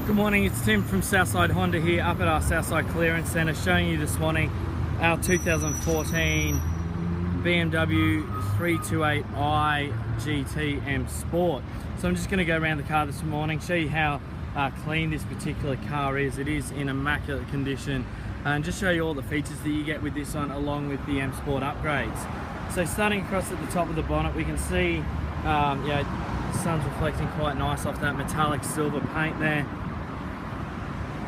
Good morning, it's Tim from Southside Honda here up at our Southside Clearance Centre, showing you this morning our 2014 BMW 328i GT M Sport. So I'm just going to go around the car this morning, show you how clean this particular car is. It is in immaculate condition, and just show you all the features that you get with this one along with the M Sport upgrades. So starting across at the top of the bonnet, we can see the sun's reflecting quite nice off that metallic silver paint there.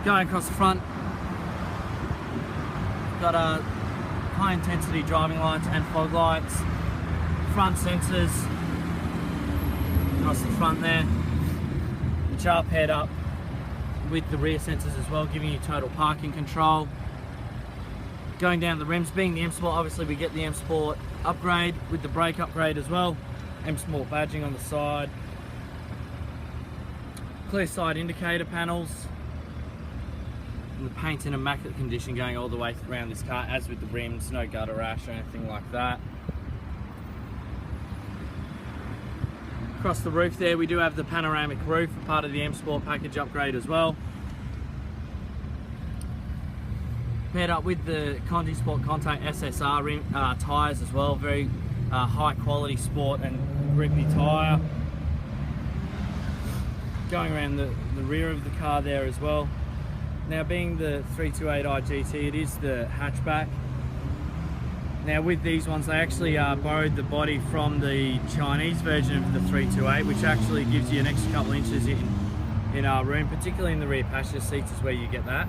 Going across the front, got a high intensity driving lights and fog lights, front sensors across the front there, which are paired up with the rear sensors as well, giving you total parking control. Going down the rims, being the M Sport, obviously we get the M Sport upgrade with the brake upgrade as well. M Sport badging on the side, clear side indicator panels. And the paint's in immaculate condition going all the way around this car, as with the rims, no gutter rash or anything like that. Across the roof there, we do have the panoramic roof, part of the M Sport package upgrade as well. Paired up with the Conti Sport Contact SSR rim, tyres as well, very high quality sport and grippy tyre. Going around the rear of the car there as well. Now, being the 328i GT, it is the hatchback. Now with these ones, they actually borrowed the body from the Chinese version of the 328, which actually gives you an extra couple inches in our room, particularly in the rear passenger seats is where you get that.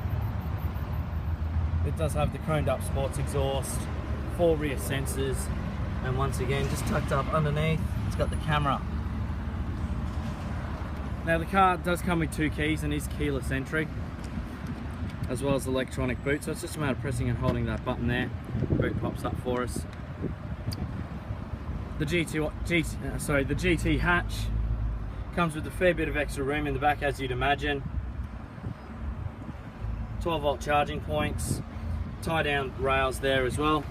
It does have the chromed up sports exhaust, 4 rear sensors, and once again, just tucked up underneath, it's got the camera. Now the car does come with 2 keys and is keyless entry, as well as electronic boot, so it's just a matter of pressing and holding that button there. The boot pops up for us. The GT hatch comes with a fair bit of extra room in the back, as you'd imagine. 12 volt charging points, tie down rails there as well,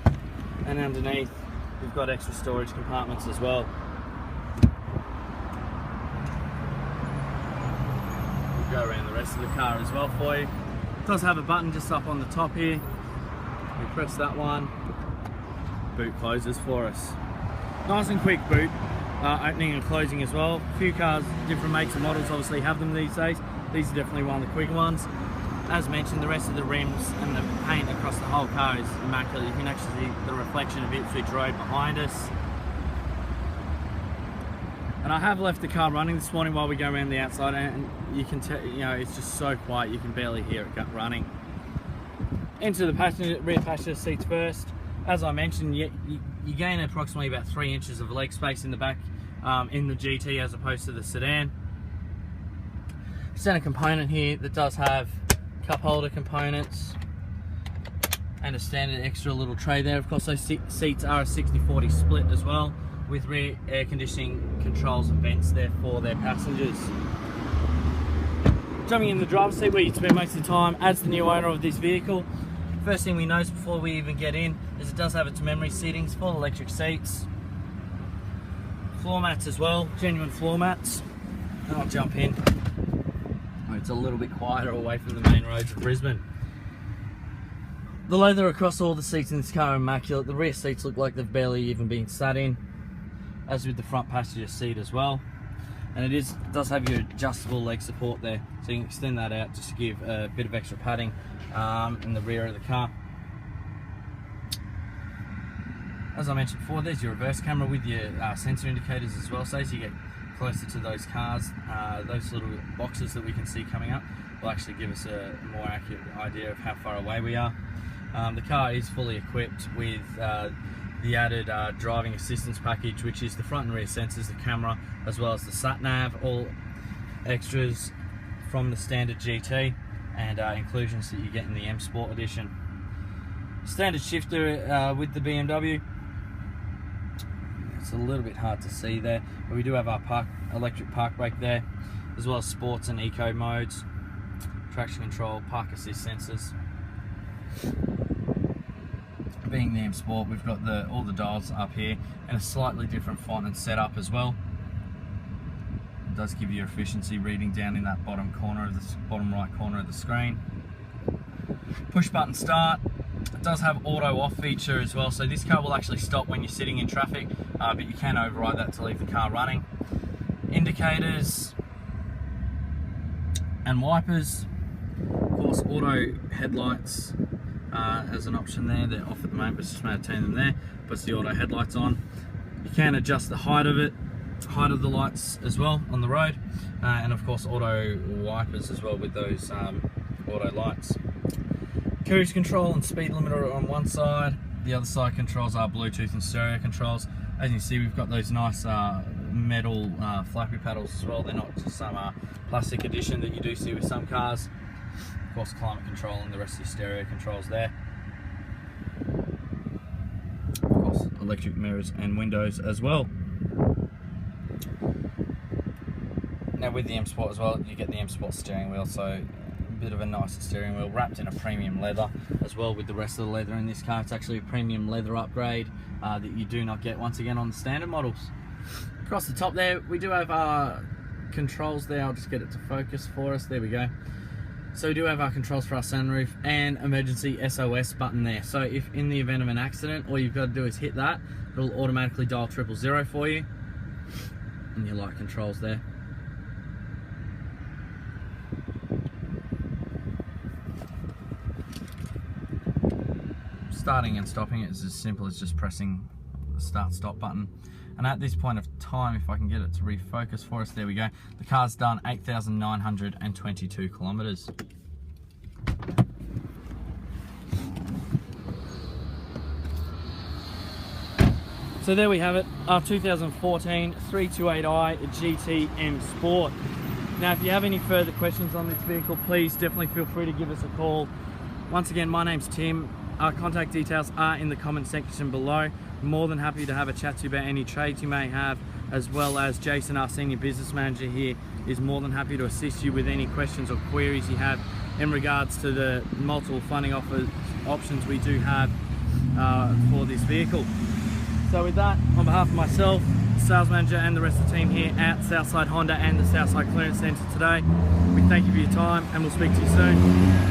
and underneath we've got extra storage compartments as well. We'll go around the rest of the car as well for you. It does have a button just up on the top here. We press that one, boot closes for us. Nice and quick boot, opening and closing as well. A few cars, different makes and models obviously have them these days. These are definitely one of the quicker ones. As mentioned, the rest of the rims and the paint across the whole car is immaculate. You can actually see the reflection of Ipswich Road behind us. And I have left the car running this morning while we go around the outside, and you can tell, it's just so quiet you can barely hear it running. Into the rear passenger seats first. As I mentioned, you gain approximately about 3 inches of leg space in the back in the GT as opposed to the sedan. Center component here that does have cup holder components and a standard extra little tray there. Of course, those seats are a 60-40 split as well, with rear air conditioning controls and vents there for their passengers. Jumping in the driver's seat, where you'd spend most of the time as the new owner of this vehicle. First thing we notice before we even get in is it does have its memory seatings, full electric seats, floor mats as well, genuine floor mats. And I'll jump in. It's a little bit quieter away from the main roads of Brisbane. The leather across all the seats in this car are immaculate. The rear seats look like they've barely even been sat in, as with the front passenger seat as well. And it does have your adjustable leg support there, so you can extend that out just to give a bit of extra padding in the rear of the car. As I mentioned before, there's your reverse camera with your sensor indicators as well, so as you get closer to those cars, those little boxes that we can see coming up will actually give us a more accurate idea of how far away we are. The car is fully equipped with the added driving assistance package, which is the front and rear sensors, the camera, as well as the sat nav, all extras from the standard GT, and inclusions that you get in the M Sport edition. Standard shifter with the BMW. It's a little bit hard to see there, but we do have our electric park brake there, as well as sports and eco modes, traction control, park assist sensors. Being the M Sport, we've got all the dials up here and a slightly different font and setup as well. It does give you efficiency reading down in that bottom right corner of the screen. Push button start. It does have auto off feature as well, so this car will actually stop when you're sitting in traffic, but you can override that to leave the car running. Indicators and wipers. Of course, auto headlights as an option there. They're off at the moment, but it's just going to turn them there. Puts the auto headlights on. You can adjust the height of the lights as well on the road, and of course auto wipers as well with those auto lights. Cruise control and speed limiter on one side. The other side controls are Bluetooth and stereo controls. As you can see, we've got those nice metal flappy paddles as well. They're not just some plastic edition that you do see with some cars. Of course, climate control and the rest of your stereo controls there. Of course, electric mirrors and windows as well. Now with the M Sport as well, you get the M Sport steering wheel, so a bit of a nicer steering wheel, wrapped in a premium leather as well with the rest of the leather in this car. It's actually a premium leather upgrade that you do not get once again on the standard models. Across the top there, we do have our controls there. I'll just get it to focus for us. There we go. So we do have our controls for our sunroof and emergency SOS button there. So if in the event of an accident, all you've got to do is hit that. It'll automatically dial 000 for you. And your light controls there. Starting and stopping it is as simple as just pressing the start stop button. And at this point of time, if I can get it to refocus for us, there we go. The car's done 8,922 kilometers. So there we have it, our 2014 328i GT M Sport. Now if you have any further questions on this vehicle, please definitely feel free to give us a call. Once again, my name's Tim. Our contact details are in the comment section below. More than happy to have a chat to you about any trades you may have, as well as Jason, our senior business manager here, is more than happy to assist you with any questions or queries you have in regards to the multiple funding options we do have for this vehicle. So with that, on behalf of myself, sales manager and the rest of the team here at Southside Honda and the Southside Clearance Centre today, we thank you for your time and we'll speak to you soon.